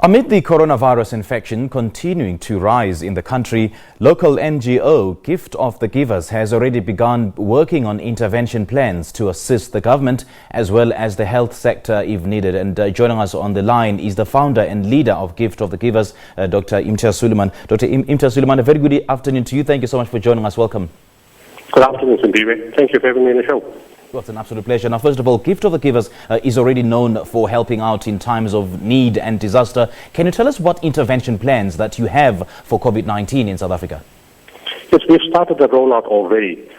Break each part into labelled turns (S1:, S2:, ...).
S1: Amid the coronavirus infection continuing to rise in the country, local NGO Gift of the Givers has already begun working on intervention plans to assist the government as well as the health sector if needed. And joining us on the line is the founder and leader of Gift of the Givers, Dr. Imtiaz Suleiman. Dr. Imtiaz Suleiman, a very good afternoon to you. Thank you so much for joining us. Welcome.
S2: Good afternoon, Sandeep. Thank you for having me on the show.
S1: Well, it's an absolute pleasure. Now, first of all, Gift of the Givers is already known for helping out in times of need and disaster. Can you tell us what intervention plans that you have for COVID-19 in South Africa?
S2: Yes, we've started the rollout already.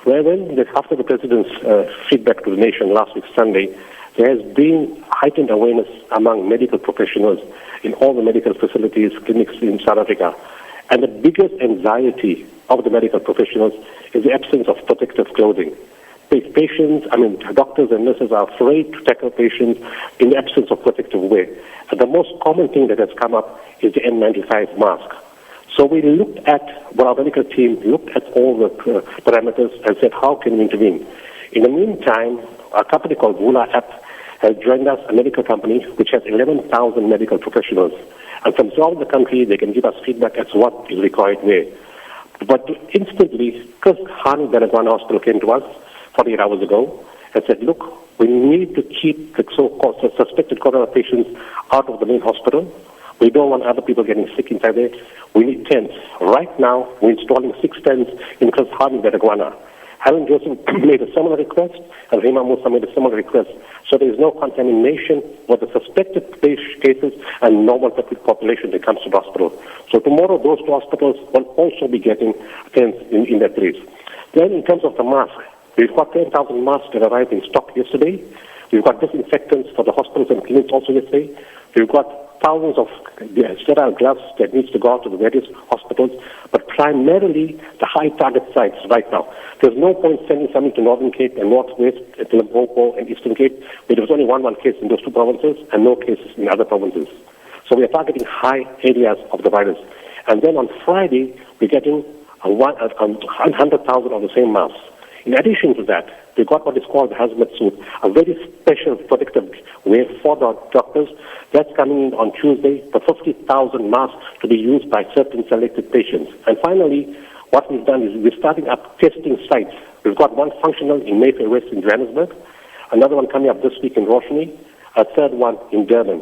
S2: After the President's feedback to the nation last week, Sunday, there has been heightened awareness among medical professionals in all the medical facilities, clinics in South Africa. And the biggest anxiety of the medical professionals is the absence of protective clothing. Doctors and nurses are afraid to tackle patients in the absence of protective wear. And the most common thing that has come up is the N95 mask. So we looked at, our medical team looked at all the parameters and said, how can we intervene? In the meantime, a company called Vula App has joined us, a medical company which has 11,000 medical professionals. And from all the country, they can give us feedback as to what is required where. But instantly, Chris Han Benagwan Hospital came to us 48 hours ago and said, look, we need to keep the so-called suspected corona patients out of the main hospital. We don't want other people getting sick inside there. We need tents. Right now, we're installing 6 tents in Chris Han Benagwan. Helen Joseph made a similar request, and Rima Musa made a similar request. So there is no contamination with the suspected cases and normal population that comes to the hospital. So tomorrow, those 2 hospitals will also be getting tents in that place. Then in terms of the mask, we've got 10,000 masks that arrived in stock yesterday. We've got disinfectants for the hospitals and clinics also yesterday. We've got thousands of sterile gloves that needs to go out to the various hospitals, but primarily the high target sites right now. There's no point sending something to Northern Cape and Northwest, to Limpopo and Eastern Cape, where there was only one case in those 2 provinces and no cases in other provinces. So we are targeting high areas of the virus. And then on Friday, we're getting 100,000 of the same masks. In addition to that, we got what is called the hazmat suit, a very special protective wear for the doctors. That's coming in on Tuesday for 50,000 masks to be used by certain selected patients. And finally, what we've done is we're starting up testing sites. We've got one functional in Mayfair West in Johannesburg, another one coming up this week in Roshni, a third one in Durban.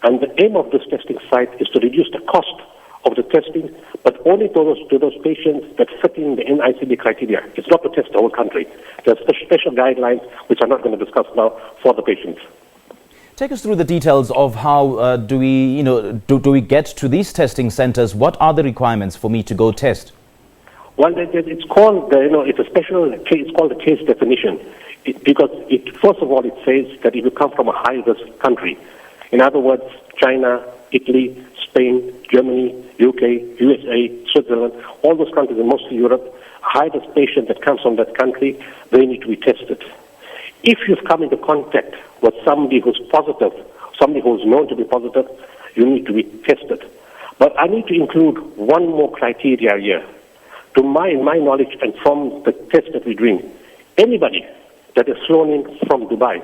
S2: And the aim of this testing site is to reduce the cost of the testing, but only to those patients that fit in the NICD criteria. It's not to test the whole country. There's special guidelines, which I'm not going to discuss now, for the patients.
S1: Take us through the details of how do we get to these testing centers? What are the requirements for me to go test?
S2: Well, it's called, it's a special case. It's called the case definition, because first of all, it says that if you come from a high-risk country, in other words, China, Italy, Spain, Germany, UK, USA, Switzerland, all those countries and mostly Europe, high-risk patient that comes from that country, they need to be tested. If you've come into contact with somebody who's positive, somebody who's known to be positive, you need to be tested. But I need to include one more criteria here. In my knowledge and from the test that we're doing, anybody that is flown in from Dubai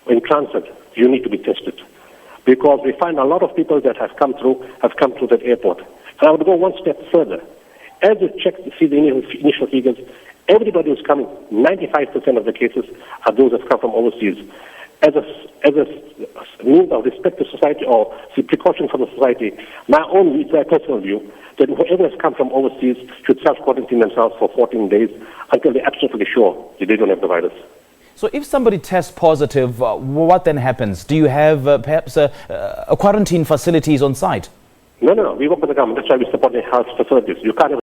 S2: in transit, you need to be tested. Because we find a lot of people that have come through that airport. And I would go one step further. As we check to see the initial figures, everybody who's coming, 95% of the cases are those that come from overseas. As a means of respect to society or the precaution for the society, my personal view, that whoever has come from overseas should self-quarantine themselves for 14 days until they're absolutely sure that they don't have the virus.
S1: So if somebody tests positive, what then happens? Do you have perhaps a quarantine facilities on site?
S2: No. We work with the government. That's why we support the health facilities. You can't have